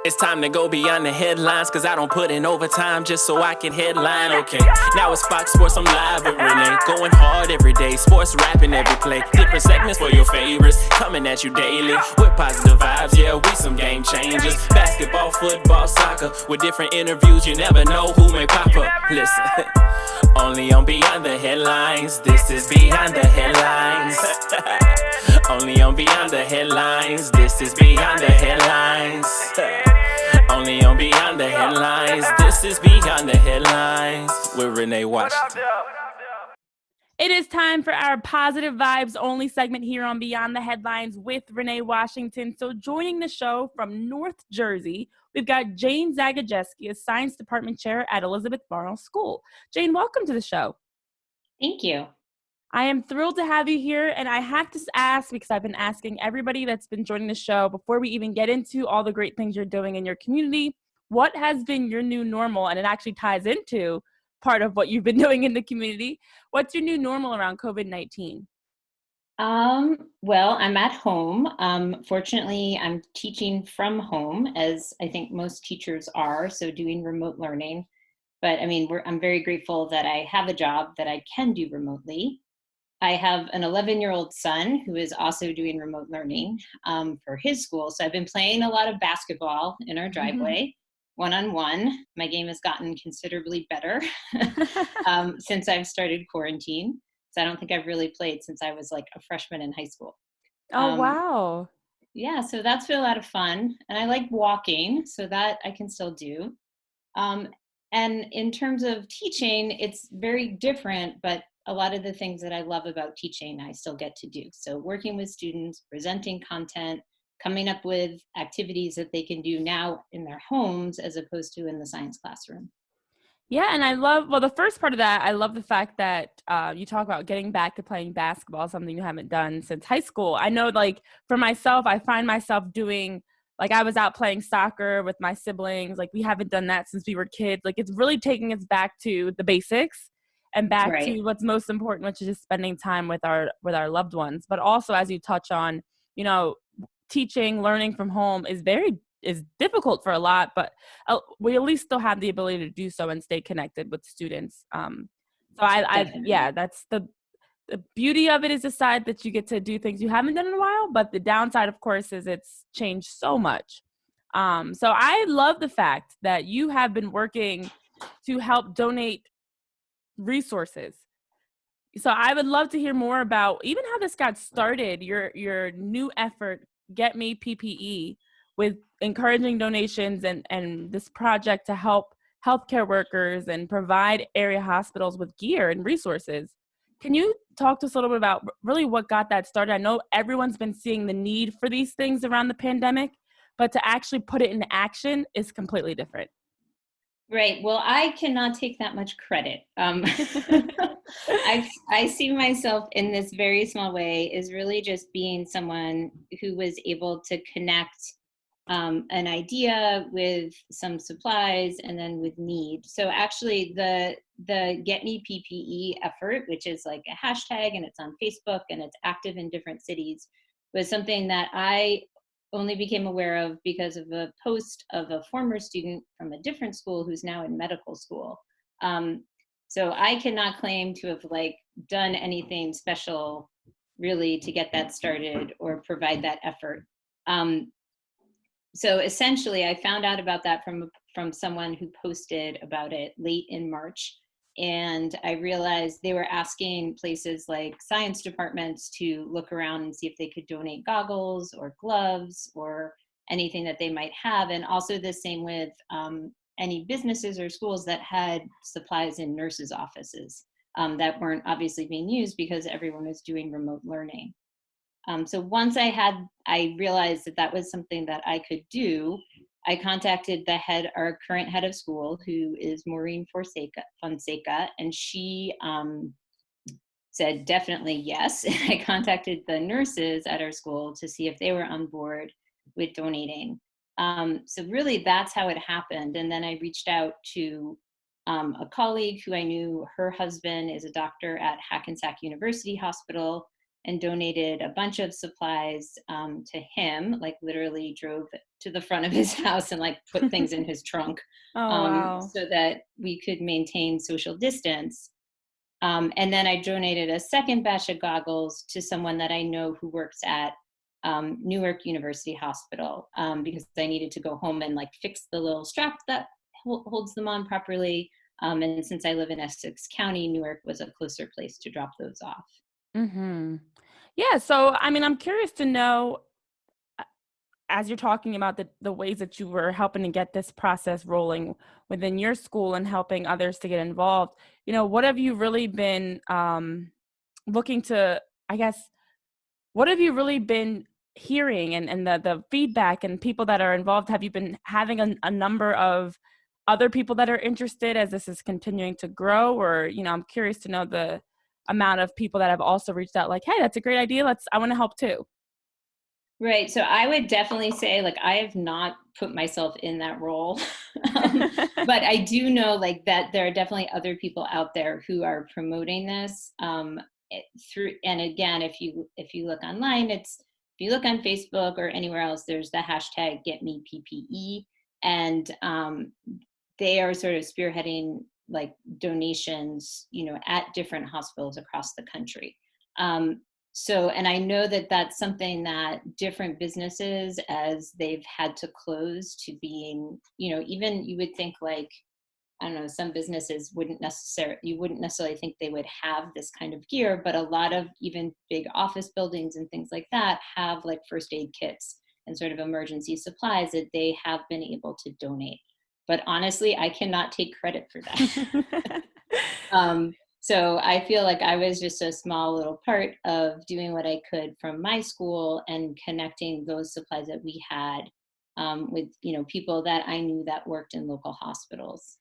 It's time to go beyond the headlines, cause I don't put in overtime just so I can headline. Okay, now it's Fox Sports, I'm live with Renee. Going hard every day, sports rapping every play. Different segments for your favorites, coming at you daily with positive vibes. Yeah, we some game changers. Basketball, football, soccer, with different interviews, you never know who may pop up. Listen, only on Beyond the Headlines. This is Beyond the Headlines. Only on Beyond the Headlines. This is Beyond the Headlines. Only on Beyond the Headlines. This is Beyond the Headlines with Renee Washington. It is time for our positive vibes only segment here on Beyond the Headlines with Renee Washington. So joining the show from North Jersey, we've got Jane Zagajeski, a science department chair at Elizabeth Barnes School. Jane, welcome to the show. Thank you. I am thrilled to have you here, and I have to ask, because I've been asking everybody that's been joining the show, before we even get into all the great things you're doing in your community, what has been your new normal? And it actually ties into part of what you've been doing in the community. What's your new normal around COVID-19? Well, I'm at home. Fortunately, I'm teaching from home, as I think most teachers are, so doing remote learning. But I mean, I'm very grateful that I have a job that I can do remotely. I have an 11-year-old son who is also doing remote learning for his school. So I've been playing a lot of basketball in our driveway, one-on-one. My game has gotten considerably better since I've started quarantine. So I don't think I've really played since I was like a freshman in high school. Oh, wow. Yeah, so that's been a lot of fun. And I like walking, so that I can still do. And in terms of teaching, it's very different, but a lot of the things that I love about teaching, I still get to do. So working with students, presenting content, coming up with activities that they can do now in their homes as opposed to in the science classroom. Yeah, and I love, well, the first part of that, I love the fact that you talk about getting back to playing basketball, something you haven't done since high school. I know, like, for myself, I find myself doing, like, I was out playing soccer with my siblings. Like, we haven't done that since we were kids. Like, it's really taking us back to the basics and back to what's most important, which is just spending time with our loved ones. But also, as you touch on, you know, teaching, learning from home is difficult for a lot, but we at least still have the ability to do so and stay connected with students. Yeah, that's the beauty of it, is the side that you get to do things you haven't done in a while, but the downside, of course, is it's changed so much. So I love the fact that you have been working to help donate resources. So I would love to hear more about even how this got started, your new effort, Get Me PPE, with encouraging donations and this project to help healthcare workers and provide area hospitals with gear and resources. Can you talk to us a little bit about really what got that started? I know everyone's been seeing the need for these things around the pandemic, but to actually put it into action is completely different. Right. Well, I cannot take that much credit. I see myself in this very small way is really just being someone who was able to connect an idea with some supplies and then with need. So actually the Get Me PPE effort, which is like a hashtag and it's on Facebook and it's active in different cities, was something that I only became aware of because of a post of a former student from a different school who's now in medical school. So I cannot claim to have like done anything special really to get that started or provide that effort. So essentially I found out about that from someone who posted about it late in March. And I realized they were asking places like science departments to look around and see if they could donate goggles or gloves or anything that they might have. And also the same with any businesses or schools that had supplies in nurses' offices that weren't obviously being used because everyone was doing remote learning. So once I realized that that was something that I could do, I contacted our current head of school, who is Maureen Fonseca, and she said definitely yes. I contacted the nurses at our school to see if they were on board with donating. So really that's how it happened. And then I reached out to a colleague who I knew, her husband is a doctor at Hackensack University Hospital. and donated a bunch of supplies to him, like literally drove to the front of his house and like put things in his trunk Oh, wow. so that we could maintain social distance. And then I donated a second batch of goggles to someone that I know who works at Newark University Hospital because I needed to go home and like fix the little strap that holds them on properly. And since I live in Essex County, Newark was a closer place to drop those off. Mm-hmm. Yeah. So, I mean, I'm curious to know, as you're talking about the ways that you were helping to get this process rolling within your school and helping others to get involved, what have you really been looking to, I guess, what have you really been hearing and the feedback and people that are involved? Have you been having a number of other people that are interested as this is continuing to grow? Or, I'm curious to know the amount of people that have also reached out like, hey, that's a great idea. I want to help too. Right. So I would definitely say, like, I have not put myself in that role, but I do know, like, that there are definitely other people out there who are promoting this through. And again, if you look online, if you look on Facebook or anywhere else, there's the hashtag Get Me PPE, and they are sort of spearheading like donations, at different hospitals across the country. And I know that that's something that different businesses, as they've had to close to being, even you would think like, I don't know, some businesses you wouldn't necessarily think they would have this kind of gear, but a lot of even big office buildings and things like that have like first aid kits and sort of emergency supplies that they have been able to donate. But honestly, I cannot take credit for that. So I feel like I was just a small little part of doing what I could from my school and connecting those supplies that we had with, people that I knew that worked in local hospitals.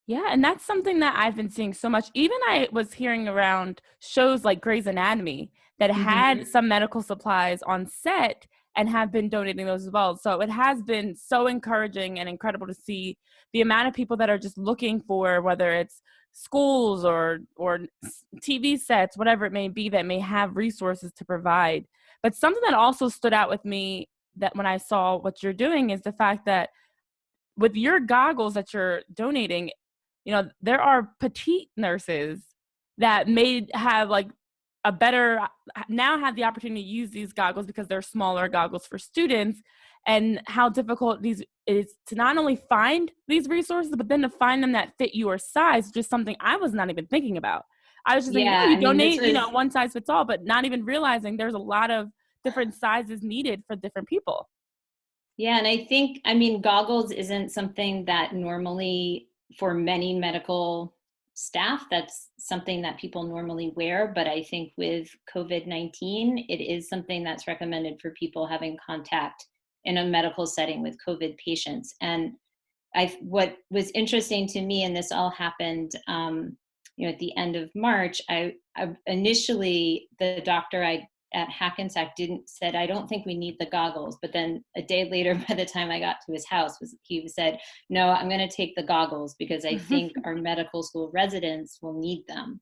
Yeah, and that's something that I've been seeing so much. Even I was hearing around shows like Grey's Anatomy that had Mhm. some medical supplies on set and have been donating those as well. So it has been so encouraging and incredible to see the amount of people that are just looking for, whether it's schools or TV sets, whatever it may be, that may have resources to provide. But something that also stood out with me that when I saw what you're doing is the fact that with your goggles that you're donating, there are petite nurses that may have like a better, now have the opportunity to use these goggles because they're smaller goggles for students, and how difficult these is to not only find these resources, but then to find them that fit your size, which is something I was not even thinking about. I was just thinking, oh, Yeah, you I mean, this donate, was one size fits all, but not even realizing there's a lot of different sizes needed for different people. Yeah, and I think, I mean, goggles isn't something that normally, for many medical staff, that's something that people normally wear. But I think with COVID-19, it is something that's recommended for people having contact in a medical setting with COVID patients. And what was interesting to me, and this all happened, at the end of March, I initially, the doctor at Hackensack said, I don't think we need the goggles. But then a day later, by the time I got to his house, he said, no, I'm going to take the goggles because I think our medical school residents will need them.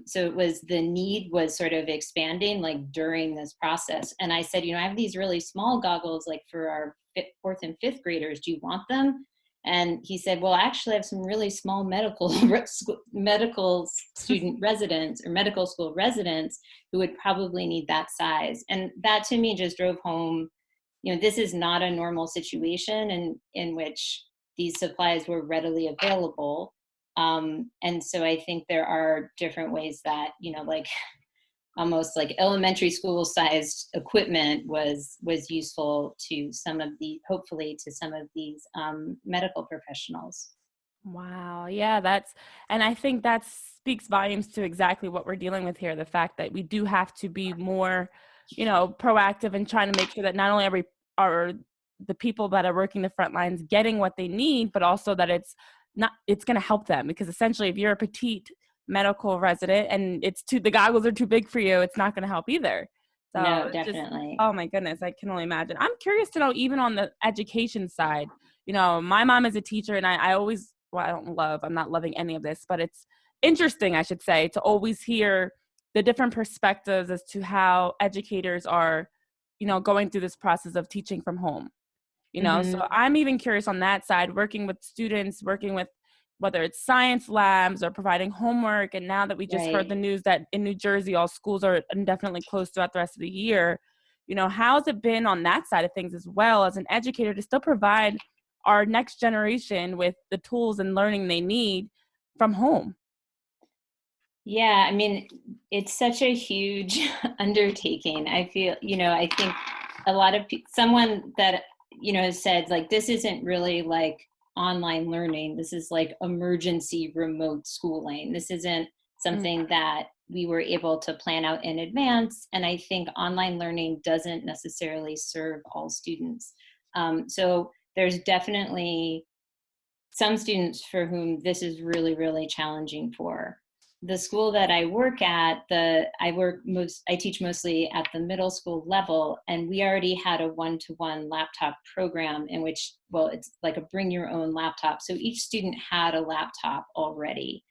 So the need was sort of expanding like during this process. And I said, I have these really small goggles like for our fourth and fifth graders. Do you want them? And he said, well, actually I have some really small medical student residents or medical school residents who would probably need that size. And that to me just drove home, this is not a normal situation in which these supplies were readily available. And so I think there are different ways that, like almost like elementary school sized equipment was useful to hopefully to some of these medical professionals. Wow. Yeah, and I think that speaks volumes to exactly what we're dealing with here. The fact that we do have to be more, proactive and trying to make sure that not only are the people that are working the front lines getting what they need, but also that it's going to help them, because essentially if you're a petite medical resident and the goggles are too big for you, it's not going to help either. So No, it's just, definitely. oh my goodness, I can only imagine. I'm curious to know, even on the education side, my mom is a teacher, and I always, well, I'm not loving any of this, but it's interesting, I should say, to always hear the different perspectives as to how educators are, going through this process of teaching from home. So Mm-hmm. I'm even curious on that side, working with students, working with whether it's science labs or providing homework. And now that we just heard Right. the news that in New Jersey, all schools are indefinitely closed throughout the rest of the year, how's it been on that side of things as well as an educator to still provide our next generation with the tools and learning they need from home? Yeah, I mean, it's such a huge undertaking. I feel, I think a lot of someone that, has said like, this isn't really like online learning. This is like emergency remote schooling. This isn't Mm. something that we were able to plan out in advance. And I think online learning doesn't necessarily serve all students. So there's definitely some students for whom this is really, really challenging for. The school that I work at, I teach mostly at the middle school level, and we already had a one-to-one laptop program in which, well, it's like a bring your own laptop. So each student had a laptop already.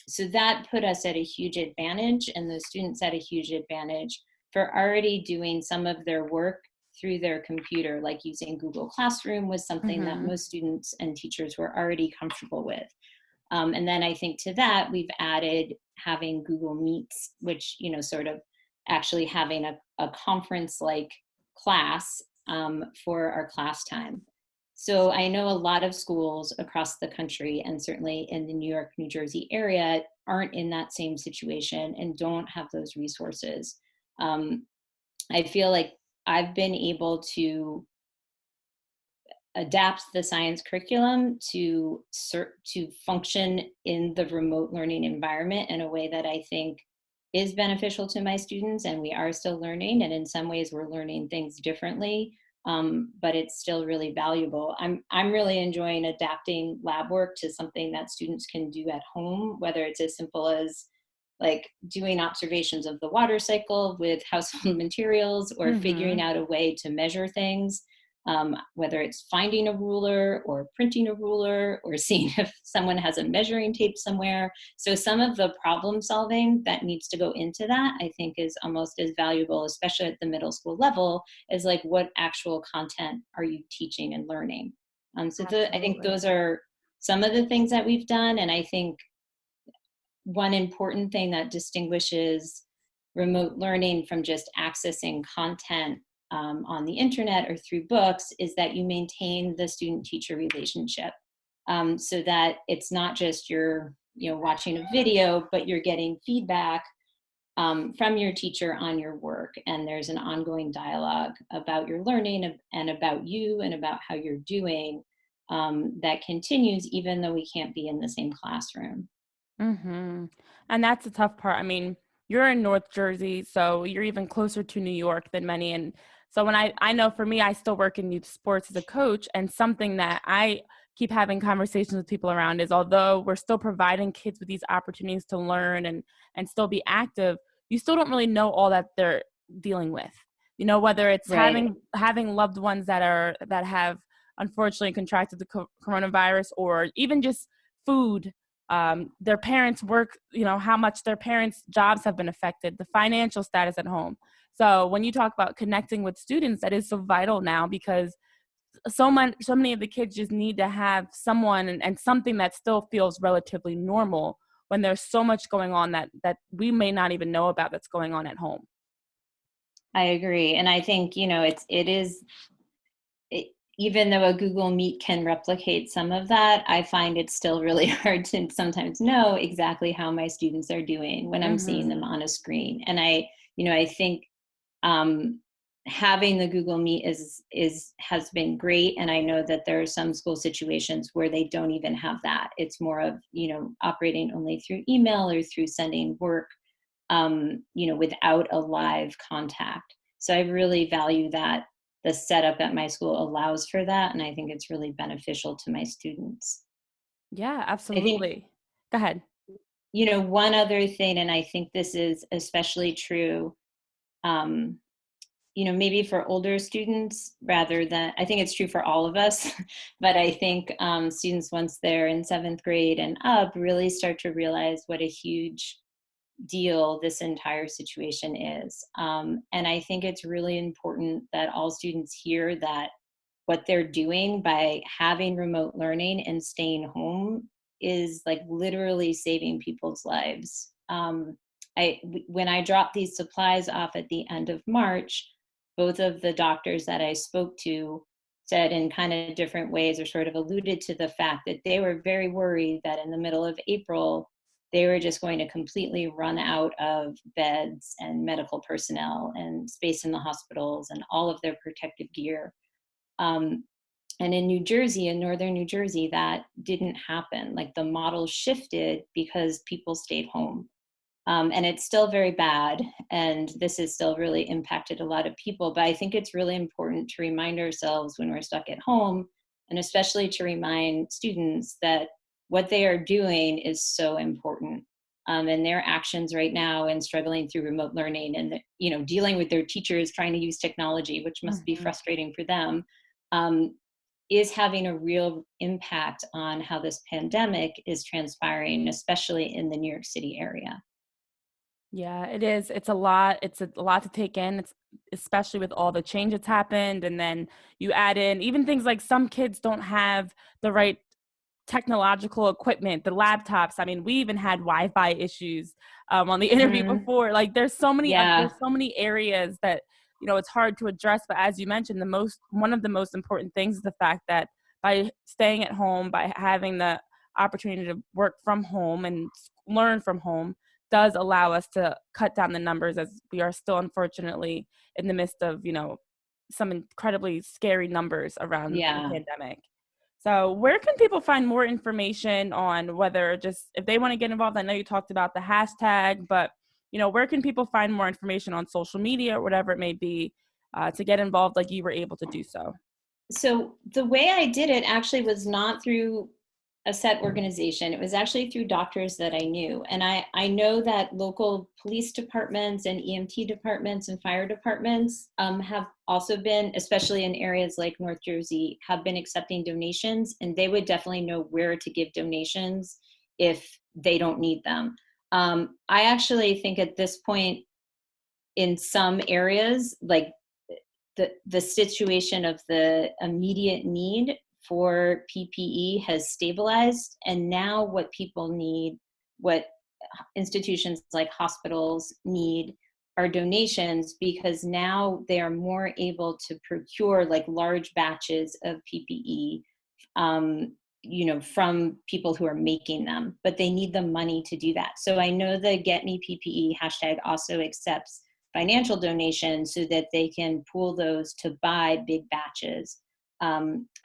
So that put us at a huge advantage, and the students at a huge advantage for already doing some of their work through their computer, like using Google Classroom was something that Mm-hmm. most students and teachers were already comfortable with. And then I think to that, we've added having Google Meets, which, sort of actually having a conference like class for our class time. So I know a lot of schools across the country, and certainly in the New York, New Jersey area, aren't in that same situation and don't have those resources. I feel like I've been able to adapt the science curriculum to function in the remote learning environment in a way that I think is beneficial to my students, and we are still learning, and in some ways we're learning things differently, but it's still really valuable. I'm really enjoying adapting lab work to something that students can do at home, whether it's as simple as like doing observations of the water cycle with household materials, or Mm-hmm. figuring out a way to measure things, whether it's finding a ruler or printing a ruler or seeing if someone has a measuring tape somewhere. So some of the problem solving that needs to go into that, I think, is almost as valuable, especially at the middle school level, as like what actual content are you teaching and learning. I think Absolutely. those are some of the things that we've done. And I think one important thing that distinguishes remote learning from just accessing content on the internet or through books is that you maintain the student-teacher relationship, so that it's not just you're watching a video, but you're getting feedback from your teacher on your work, and there's an ongoing dialogue about your learning and about you and about how you're doing, that continues even though we can't be in the same classroom. Mm-hmm. And that's the tough part. I mean, you're in North Jersey, so you're even closer to New York than many. And so when I know for me, I still work in youth sports as a coach, and something that I keep having conversations with people around is although we're still providing kids with these opportunities to learn and still be active, you still don't really know all that they're dealing with. Whether it's Right. having loved ones that have unfortunately contracted the coronavirus, or even just food, their parents' work, how much their parents' jobs have been affected, the financial status at home. So when you talk about connecting with students, that is so vital now, because so many of the kids just need to have someone and something that still feels relatively normal when there's so much going on that we may not even know about that's going on at home. I agree. And I think, it is, it, even though a Google Meet can replicate some of that, I find it's still really hard to sometimes know exactly how my students are doing when I'm seeing Mm-hmm. them on a screen. And I think um, having the Google Meet has been great. And I know that there are some school situations where they don't even have that. It's more of, operating only through email or through sending work, without a live contact. So I really value that the setup at my school allows for that. And I think it's really beneficial to my students. Yeah, I think, absolutely. Go ahead. one other thing, and I think this is especially true, um, maybe for older students rather than, I think it's true for all of us, but I think students once they're in seventh grade and up really start to realize what a huge deal this entire situation is. And I think it's really important that all students hear that what they're doing by having remote learning and staying home is like literally saving people's lives. When I dropped these supplies off at the end of March, both of the doctors that I spoke to said in kind of different ways, or sort of alluded to the fact that they were very worried that in the middle of April, they were just going to completely run out of beds and medical personnel and space in the hospitals and all of their protective gear. And in New Jersey, in northern New Jersey, that didn't happen. Like the model shifted because people stayed home. And it's still very bad, and this has still really impacted a lot of people. But I think it's really important to remind ourselves when we're stuck at home, and especially to remind students that what they are doing is so important. And their actions right now in struggling through remote learning and, you know, dealing with their teachers trying to use technology, which must be frustrating for them, is having a real impact on how this pandemic is transpiring, especially in the New York City area. Yeah, it is. It's a lot. It's a lot to take in. It's especially with all the change that's happened, and then you add in even things like some kids don't have the right technological equipment, the laptops. I mean, we even had Wi-Fi issues on the interview Mhm. before. Like, Yeah, there's so many areas that it's hard to address. But as you mentioned, one of the most important things is the fact that by staying at home, by having the opportunity to work from home and learn from home, does allow us to cut down the numbers, as we are still unfortunately in the midst of some incredibly scary numbers around the yeah. pandemic. So where can people find more information on whether just if they want to get involved? I know you talked about the hashtag, but where can people find more information on social media or whatever it may be to get involved like you were able to do so? So the way I did it actually was not through a set organization. It was actually through doctors that I knew. And I know that local police departments and EMT departments and fire departments have also been, especially in areas like North Jersey, have been accepting donations, and they would definitely know where to give donations if they don't need them. I actually think at this point, in some areas, like the situation of the immediate need for PPE has stabilized, and now what people need, what institutions like hospitals need, are donations, because now they are more able to procure like large batches of PPE, from people who are making them, but they need the money to do that. So I know the Get Me PPE hashtag also accepts financial donations so that they can pool those to buy big batches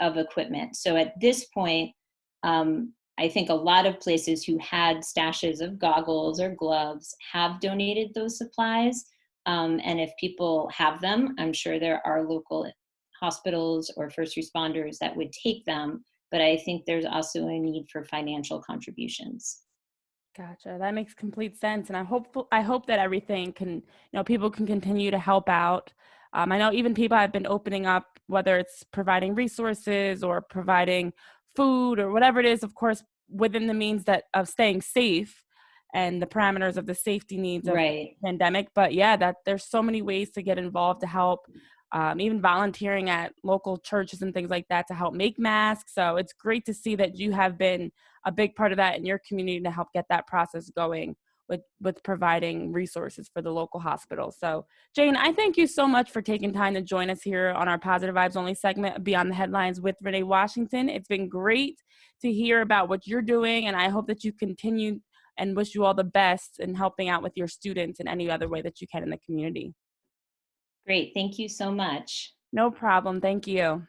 of equipment. So at this point, I think a lot of places who had stashes of goggles or gloves have donated those supplies. And if people have them, I'm sure there are local hospitals or first responders that would take them. But I think there's also a need for financial contributions. Gotcha. That makes complete sense. And I hope that everything can, people can continue to help out. I know even people have been opening up, whether it's providing resources or providing food or whatever it is, of course, within the means that of staying safe and the parameters of the safety needs of the Right. pandemic. But yeah, that there's so many ways to get involved to help, even volunteering at local churches and things like that to help make masks. So it's great to see that you have been a big part of that in your community to help get that process going with providing resources for the local hospital. So Jane, I thank you so much for taking time to join us here on our Positive Vibes Only segment of Beyond the Headlines with Renee Washington. It's been great to hear about what you're doing, and I hope that you continue, and wish you all the best in helping out with your students in any other way that you can in the community. Great. Thank you so much. No problem. Thank you.